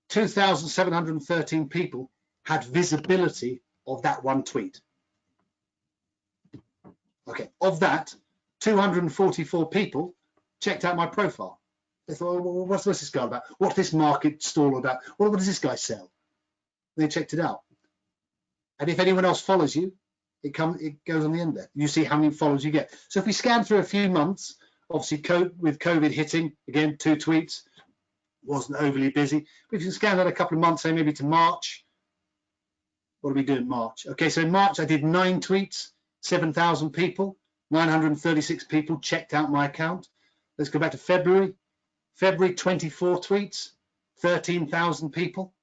2,713 people had visibility of that one tweet. Okay, of that, 244 people checked out my profile. They thought, well, what's this guy about? What's this market stall about? What does this guy sell? They checked it out. And if anyone else follows you, it goes on the end there. You see how many followers you get. So if we scan through a few months, obviously with COVID hitting, again, 2 tweets, wasn't overly busy. But if you scan that a couple of months, say maybe to March, what do we do in March? Okay, so in March I did 9 tweets, 7,000 people, 936 people checked out my account. Let's go back to February. February, 24 tweets, 13,000 people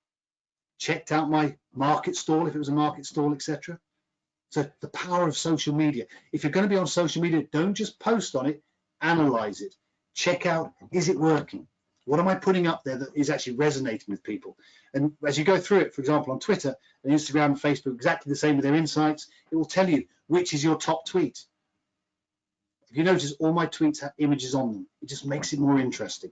checked out my market stall, if it was a market stall, etc. So the power of social media. If you're going to be on social media, don't just post on it, analyze it. Check out, is it working? What am I putting up there that is actually resonating with people? And as you go through it, for example, on Twitter and Instagram and Facebook, exactly the same with their insights, it will tell you which is your top tweet. If you notice, all my tweets have images on them. It just makes it more interesting.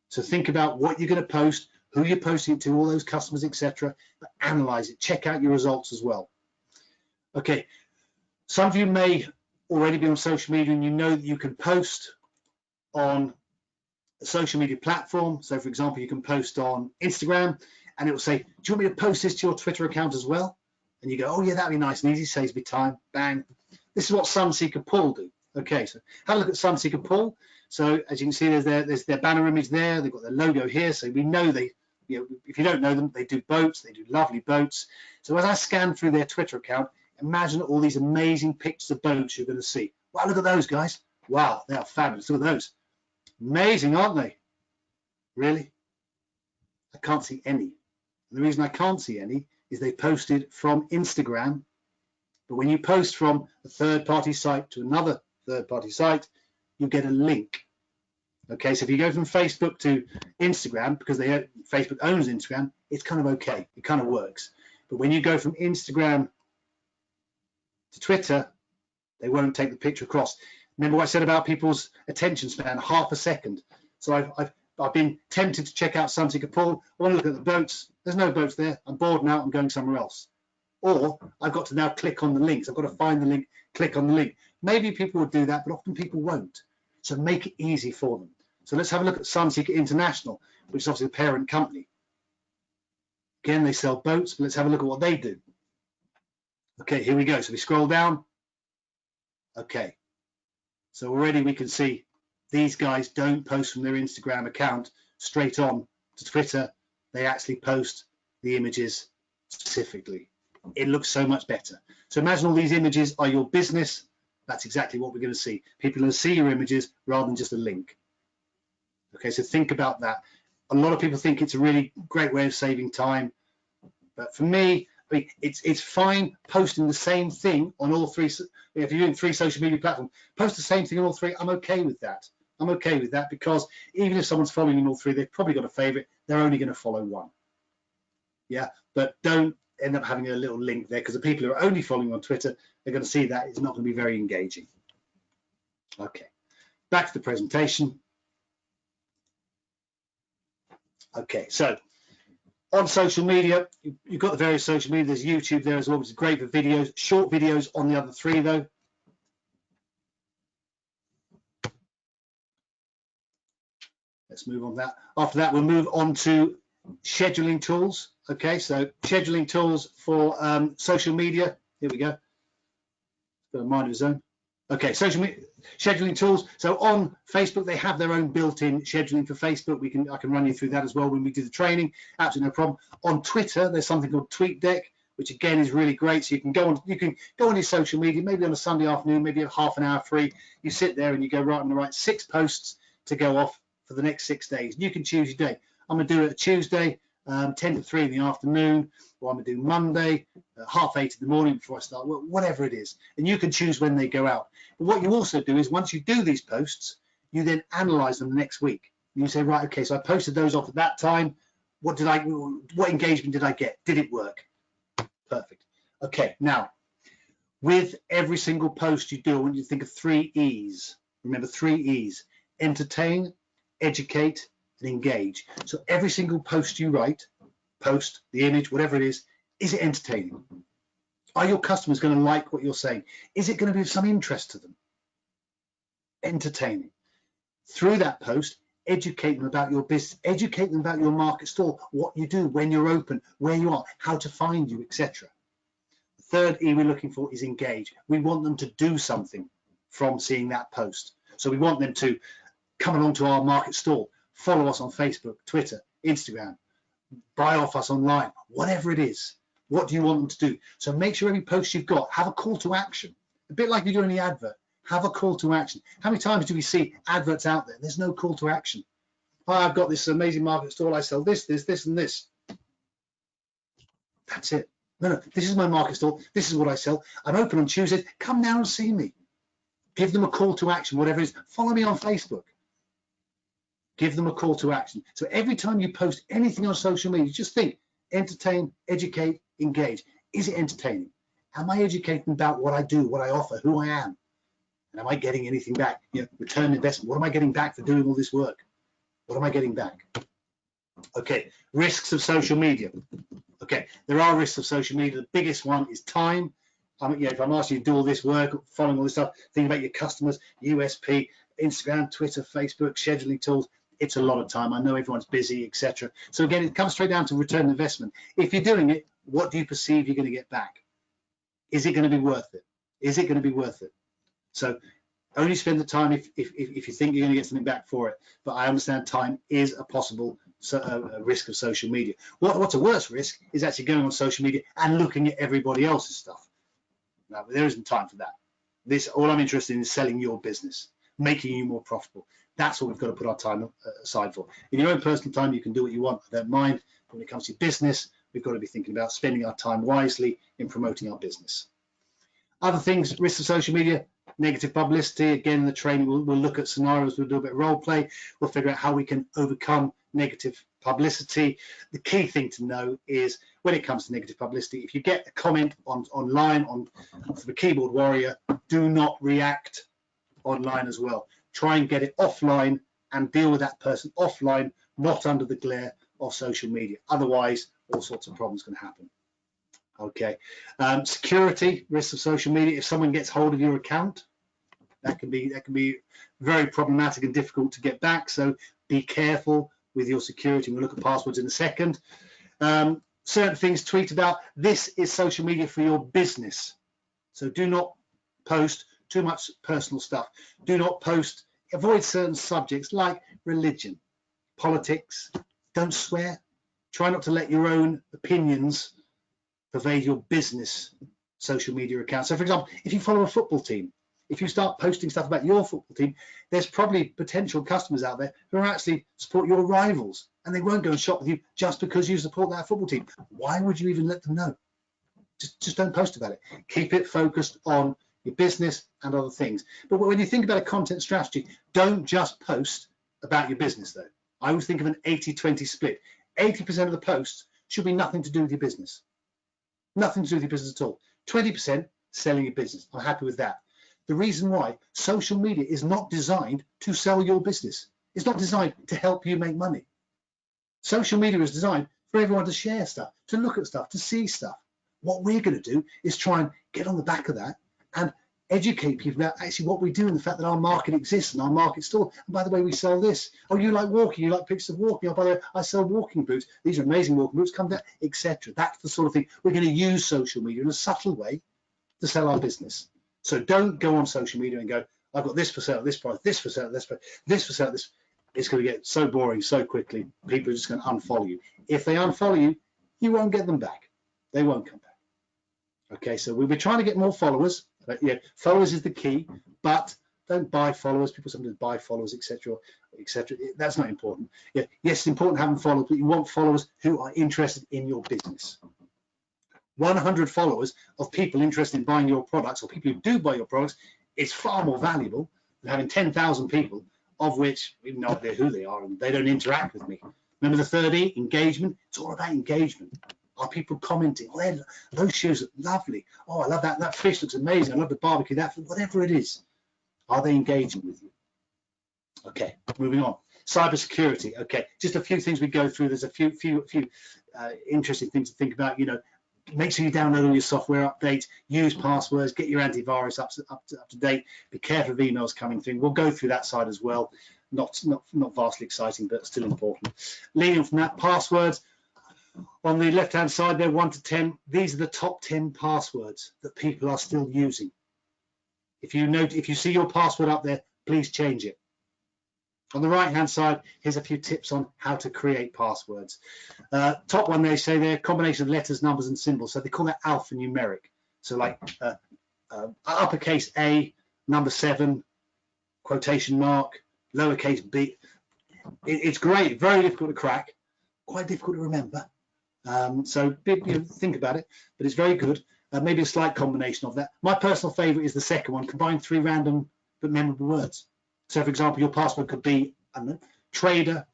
So think about what you're going to post, who you're posting it to, all those customers, etc. But analyze it. Check out your results as well. Okay, some of you may already be on social media and you know that you can post on a social media platform. So for example, you can post on Instagram and it will say, do you want me to post this to your Twitter account as well? And you go, oh yeah, that'd be nice and easy, saves me time, bang. This is what Sunseeker Pool do. Okay, so have a look at Sunseeker Pool. So as you can see, there's their banner image there. They've got their logo here. So we know they, if you don't know them, they do boats. They do lovely boats. So as I scan through their Twitter account, imagine all these amazing pictures of boats you're going to see. Wow, look at those guys. Wow, they are fabulous. Look at those. Amazing, aren't they? Really? I can't see any. And the reason I can't see any is they posted from Instagram. But when you post from a third-party site to another third-party site, you get a link. Okay, so if you go from Facebook to Instagram, because Facebook owns Instagram, it's kind of okay. It kind of works. But when you go from Instagram to Twitter, they won't take the picture across. Remember what I said about people's attention span, half a second. So I've been tempted to check out Sunseeker Pool. I want to look at the boats. There's no boats there. I'm bored now. I'm going somewhere else. Or I've got to now click on the links. I've got to find the link, click on the link. Maybe people will do that, but often people won't. So make it easy for them. So let's have a look at Sunseeker International, which is obviously the parent company. Again, they sell boats, but let's have a look at what they do. Okay, here we go. So we scroll down. Okay, so already we can see these guys don't post from their Instagram account straight on to Twitter. They actually post the images specifically. It looks so much better. So imagine all these images are your business. That's exactly what we're going to see. People are going to see your images rather than just a link. Okay, so think about that. A lot of people think it's a really great way of saving time, but for me, I mean, it's fine posting the same thing on all three. If you're doing 3 social media platforms, post the same thing on all 3. I'm okay with that. I'm okay with that, because even if someone's following in all 3, they've probably got a favorite. They're only going to follow one. Yeah, but don't end up having a little link there, because the people who are only following on Twitter, they're going to see that it's not going to be very engaging. Okay, back to the presentation. Okay, so on social media, you've got the various social media. There's YouTube there as well, which is great for videos. Short videos on the other 3 though. Let's move on that. After that, we'll move on to scheduling tools. Okay, so scheduling tools for social media. Here we go. Got a mind of his own. Okay, social media scheduling tools. So on Facebook, they have their own built-in scheduling for Facebook. I can run you through that as well when we do the training. Absolutely no problem. On Twitter, there's something called TweetDeck, which again is really great. So you can go on your social media, maybe on a Sunday afternoon, maybe have half an hour free. You sit there and you go, right, I'm going to write 6 posts to go off for the next 6 days. You can choose your day. I'm going to do it a Tuesday, 10 to 3 in the afternoon, or I'm going to do Monday, 8:30 in the morning before I start, whatever it is. And you can choose when they go out. But what you also do is, once you do these posts, you then analyze them the next week. And you say, right, okay, so I posted those off at that time. What engagement did I get? Did it work? Perfect. Okay, now, with every single post you do, I want you to think of 3 E's. Remember 3 E's: entertain, educate, and engage. So every single post you write, post, the image, whatever it is it entertaining? Are your customers going to like what you're saying? Is it going to be of some interest to them? Entertaining. Through that post, educate them about your business, educate them about your market stall, what you do, when you're open, where you are, how to find you, etc. The third E we're looking for is engage. We want them to do something from seeing that post. So we want them to come along to our market stall, follow us on Facebook, Twitter, Instagram, buy off us online, whatever it is. What do you want them to do? So make sure every post you've got, have a call to action. A bit like you do in the advert, have a call to action. How many times do we see adverts out there? There's no call to action. Oh, I've got this amazing market stall. I sell this, this, this, and this. That's it. No, this is my market stall. This is what I sell. I'm open on Tuesdays. Come down and see me. Give them a call to action, whatever it is. Follow me on Facebook. Give them a call to action. So every time you post anything on social media, just think, entertain, educate, engage. Is it entertaining? Am I educating about what I do, what I offer, who I am? And am I getting anything back? Return investment. What am I getting back for doing all this work? What am I getting back? Okay, risks of social media. Okay, there are risks of social media. The biggest one is time. If I'm asking you to do all this work, following all this stuff, think about your customers, USP, Instagram, Twitter, Facebook, scheduling tools. It's a lot of time. I know everyone's busy, etc. So again, it comes straight down to return on investment. If you're doing it, what do you perceive you're going to get back? Is it going to be worth it? Is it going to be worth it? So only spend the time if you think you're going to get something back for it. But I understand time is a possible risk of social media. What's a worse risk is actually going on social media and looking at everybody else's stuff. Now, there isn't time for that. All I'm interested in is selling your business, making you more profitable. That's what we've got to put our time aside for. In your own personal time, you can do what you want. I don't mind. But when it comes to business, we've got to be thinking about spending our time wisely in promoting our business. Other things, risks of social media, negative publicity. Again, in the training, we'll look at scenarios. We'll do a bit of role play. We'll figure out how we can overcome negative publicity. The key thing to know is when it comes to negative publicity, if you get a comment online for the keyboard warrior, do not react online as well. Try and get it offline and deal with that person offline, not under the glare of social media. Otherwise, all sorts of problems can happen. Okay, security, risks of social media. If someone gets hold of your account, that can be very problematic and difficult to get back. So be careful with your security. We'll look at passwords in a second. Certain things tweet about. This is social media for your business. So do not post too much personal stuff. Do not post, avoid certain subjects like religion, politics. Don't swear. Try not to let your own opinions pervade your business social media account. So for example, if you follow a football team, if you start posting stuff about your football team, there's probably potential customers out there who actually support your rivals, and they won't go and shop with you just because you support that football team. Why would you even let them know? Just don't post about it. Keep it focused on your business and other things. But when you think about a content strategy, don't just post about your business though. I always think of an 80-20 split. 80% of the posts should be nothing to do with your business. Nothing to do with your business at all. 20% selling your business. I'm happy with that. The reason why, social media is not designed to sell your business. It's not designed to help you make money. Social media is designed for everyone to share stuff, to look at stuff, to see stuff. What we're going to do is try and get on the back of that and educate people about actually what we do and the fact that our market exists and our market store. And by the way, we sell this. Oh, you like walking, you like pictures of walking. Oh, by the way, I sell walking boots. These are amazing walking boots, come down, etc. That's the sort of thing. We're going to use social media in a subtle way to sell our business. So don't go on social media and go, I've got this for sale, this price, this for sale, this for sale, this. It's going to get so boring so quickly. People are just going to unfollow you. If they unfollow you, you won't get them back. They won't come back. Okay, so we'll be trying to get more followers. But yeah, followers is the key, but don't buy followers. People sometimes buy followers, etc., etc. That's not important. Yeah, yes, it's important having followers, but you want followers who are interested in your business. 100 followers of people interested in buying your products, or people who do buy your products, is far more valuable than having 10,000 people, of which we have no idea who they are and they don't interact with me. Remember the third E, engagement? It's all about engagement. Are people commenting? Oh, those shoes are lovely. Oh, I love that. That fish looks amazing. I love the barbecue. That, whatever it is. Are they engaging with you? Okay, moving on. Cybersecurity. Okay, just a few things we go through. There's a few interesting things to think about. You know, make sure you download all your software updates, use passwords, get your antivirus up to date. Be careful of emails coming through. We'll go through that side as well. Not vastly exciting, but still important. Leading from that, passwords. On the left-hand side there, 1 to 10. These are the top 10 passwords that people are still using. If you see your password up there, please change it. On the right-hand side, here's a few tips on how to create passwords. Top one, they say they're a combination of letters, numbers, and symbols. So they call that alphanumeric. So like uppercase A, number 7, quotation mark, lowercase b. It's great, very difficult to crack, quite difficult to remember. So think about it, but it's very good. Maybe a slight combination of that. My personal favorite is the second one, combine 3 random but memorable words. So for example, your password could be, I don't know, trader,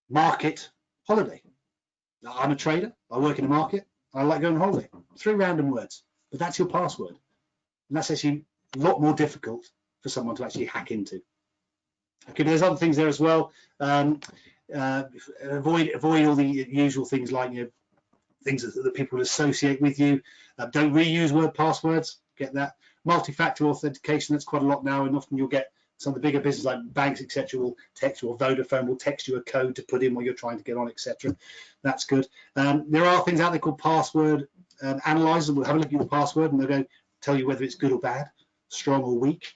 market, holiday. I'm a trader, I work in a market, I like going on holiday. 3 random words, but that's your password. And that's actually a lot more difficult for someone to actually hack into. Okay, there's other things there as well. Avoid all the usual things like things that people associate with you. Don't reuse word passwords. Get that. Multi-factor authentication. That's quite a lot now, and often you'll get some of the bigger businesses like banks, etc., will text you, or Vodafone will text you a code to put in while you're trying to get on, etc. That's good. There are things out there called password analyzers. We'll have a look at your password, and they're going to tell you whether it's good or bad, strong or weak.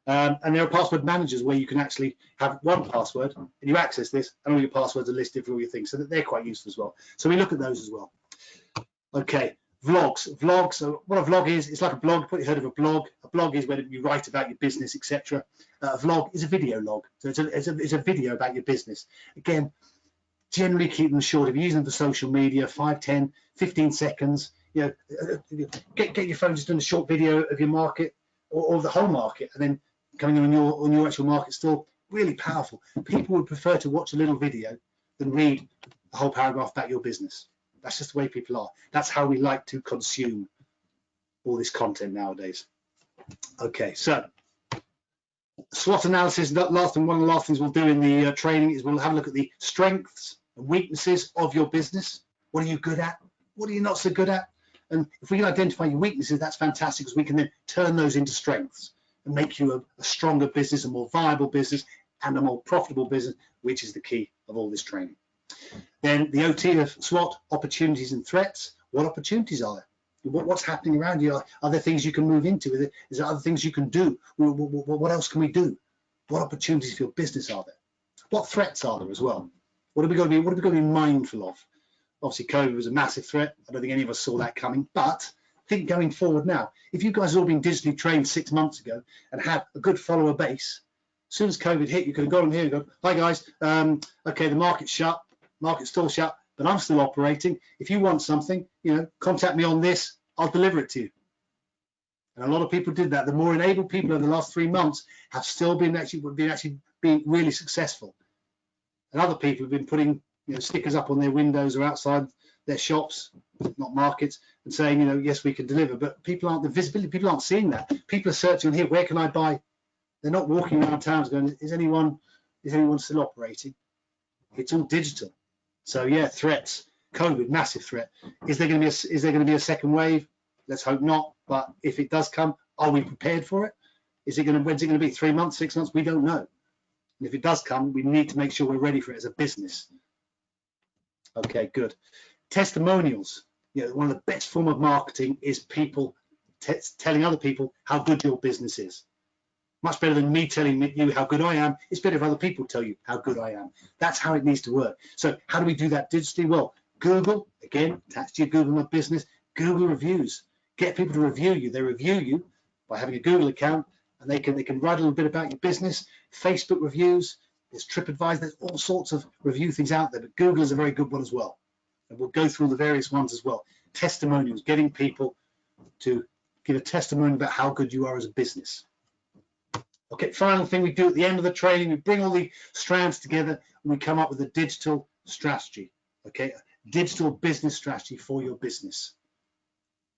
And there are password managers where you can actually have one password and you access this, and all your passwords are listed for all your things, so that they're quite useful as well. So we look at those as well. Okay, vlogs. So what a vlog is, it's like a blog. You've probably heard of a blog. A blog is where you write about your business, etc. A vlog is a video log, so it's a video about your business. Again, generally keep them short. If you're using them for social media, 5, 10, 15 seconds. Get your phone, just doing a short video of your market or the whole market, and then coming on your actual market store. Really powerful. People would prefer to watch a little video than read a whole paragraph about your business. That's just the way people are. That's how we like to consume all this content nowadays. Okay, so SWOT analysis. One of the last things we'll do in the training is we'll have a look at the strengths and weaknesses of your business. What are you good at? What are you not so good at? And if we can identify your weaknesses, that's fantastic, because we can then turn those into strengths. and make you a stronger business, a more viable business, and a more profitable business, which is the key of all this training. Then the OT of SWOT, opportunities and threats. What opportunities are there? What's happening around you? Are there things you can move into? Is there other things you can do? What else can we do? What opportunities for your business are there? What threats are there as well? What have we got to be mindful of? Obviously, COVID was a massive threat. I don't think any of us saw that coming, but think going forward now. If you guys had all been digitally trained 6 months ago and had a good follower base, as soon as COVID hit, you could have gone here and go, hi guys, okay, the market's shut, market's still shut, but I'm still operating. If you want something, contact me on this, I'll deliver it to you. And a lot of people did that. The more enabled people over the last 3 months have still been being really successful. And other people have been putting stickers up on their windows or outside their shops, not markets, and saying, yes, we can deliver. But people aren't, the visibility, people aren't seeing that. People are searching on here, where can I buy? They're not walking around towns going, is anyone still operating? It's all digital. So yeah, threats, COVID, massive threat. Is there going to be a second wave? Let's hope not. But if it does come, are we prepared for it? When's it going to be? 3 months, 6 months? We don't know. And if it does come, we need to make sure we're ready for it as a business. Okay, good. Testimonials. One of the best form of marketing is people telling other people how good your business is. Much better than me telling you how good I am. It's better if other people tell you how good I am. That's how it needs to work. So how do we do that digitally? Well, Google, again, attach to your Google My Business, Google reviews. Get people to review you. They review you by having a Google account, and they can write a little bit about your business. Facebook reviews, there's TripAdvisor, there's all sorts of review things out there, but Google is a very good one as well. And we'll go through the various ones as well. Testimonials, getting people to give a testimony about how good you are as a business. Okay, final thing we do at the end of the training, we bring all the strands together and we come up with a digital strategy, okay, a digital business strategy for your business.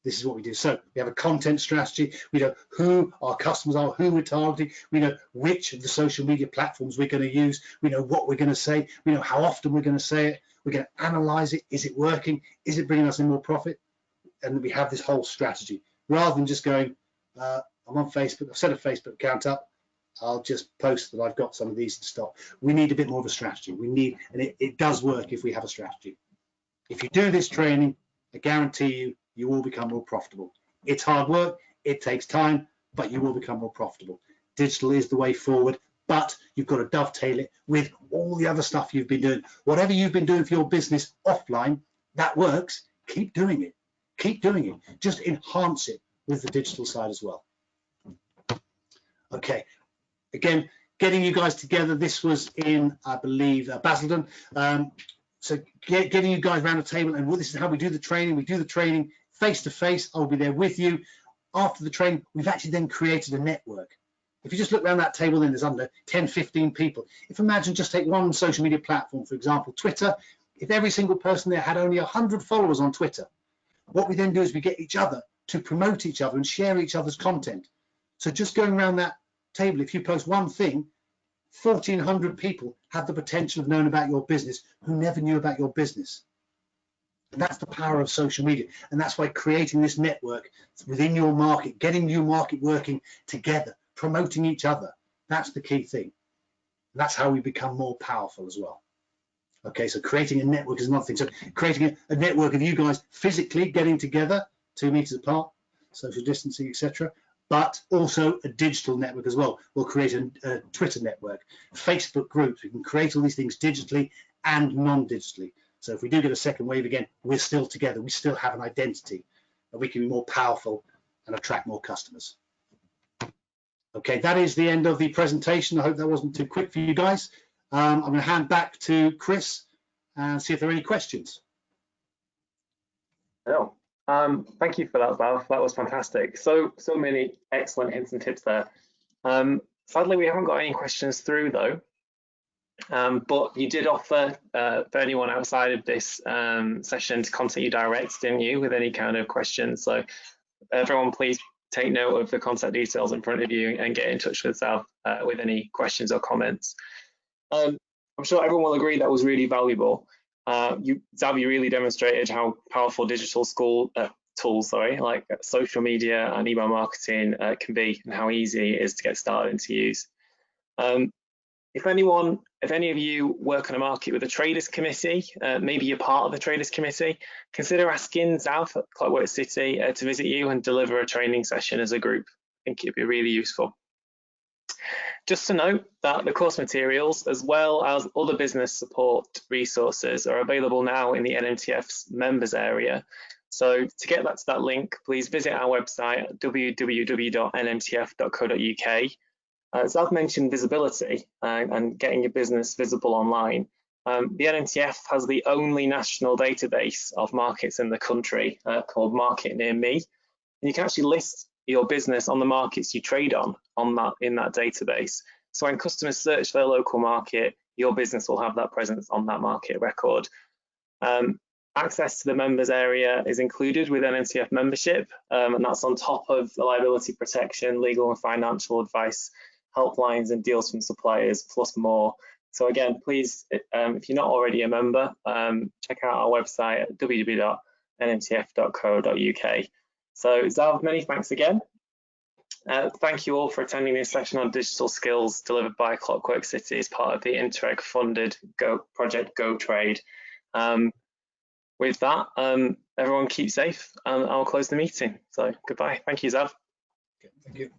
This is what we do. So we have a content strategy. We know who our customers are, who we're targeting. We know which of the social media platforms we're going to use. We know what we're going to say. We know how often we're going to say it. We're going to analyze it. Is it working? Is it bringing us in more profit? And we have this whole strategy rather than just going, I'm on Facebook, I've set a Facebook account up. I'll just post that I've got some of these in stock. We need a bit more of a strategy. We need, and it does work if we have a strategy. If you do this training, I guarantee you, you will become more profitable. It's hard work, it takes time, but you will become more profitable. Digital is the way forward, but you've got to dovetail it with all the other stuff you've been doing. Whatever you've been doing for your business offline, that works. Keep doing it. Keep doing it. Just enhance it with the digital side as well. Okay. Again, getting you guys together, this was in, I believe, Basildon. So getting you guys around the table, and this is how we do the training. We do the training face to face. I'll be there with you. After the training, we've actually then created a network. If you just look around that table, then there's under 10, 15 people. If imagine just take one social media platform, for example, Twitter. If every single person there had only 100 followers on Twitter, what we then do is we get each other to promote each other and share each other's content. So just going around that table, if you post one thing, 1,400 people have the potential of knowing about your business who never knew about your business. And that's the power of social media. And that's why creating this network within your market, getting your market working together, promoting each other, that's the key thing. And that's how we become more powerful as well. Okay, so creating a network is another thing. So creating a network of you guys physically getting together, 2 meters apart, social distancing, etc., but also a digital network as well. We'll create a Twitter network, Facebook groups. We can create all these things digitally and non-digitally. So if we do get a second wave again, we're still together. We still have an identity, and we can be more powerful and attract more customers. Okay, that is the end of the presentation. I hope that wasn't too quick for you guys. I'm going to hand back to Chris and see if there are any questions. No. Thank you for that, Val. That was fantastic. So many excellent hints and tips there. Sadly, we haven't got any questions through though. But you did offer for anyone outside of this session to contact you direct, didn't you, with any kind of questions? So everyone, please take note of the contact details in front of you and get in touch with Zav with any questions or comments. I'm sure everyone will agree that was really valuable. Zav, you really demonstrated how powerful digital tools, like social media and email marketing can be, and how easy it is to get started and to use. If any of you work on a market with a traders committee, maybe you're part of the traders committee, consider asking Zav at Clockwork City to visit you and deliver a training session as a group. I think it'd be really useful. Just to note that the course materials, as well as other business support resources, are available now in the NMTF's members area. So to get to that link, please visit our website at www.nmtf.co.uk. As I've mentioned, visibility and getting your business visible online. The NMTF has the only national database of markets in the country called Market Near Me. And you can actually list your business on the markets you trade on in that database. So when customers search their local market, your business will have that presence on that market record. Access to the members area is included with NMTF membership, and that's on top of the liability protection, legal and financial advice, helplines and deals from suppliers, plus more. So again, please, if you're not already a member, check out our website at www.nmtf.co.uk. So Zav, many thanks again. Thank you all for attending this session on digital skills delivered by Clockwork City as part of the Interreg funded project Go Trade. With that, everyone keep safe, and I'll close the meeting. So goodbye. Thank you, Zav. Thank you.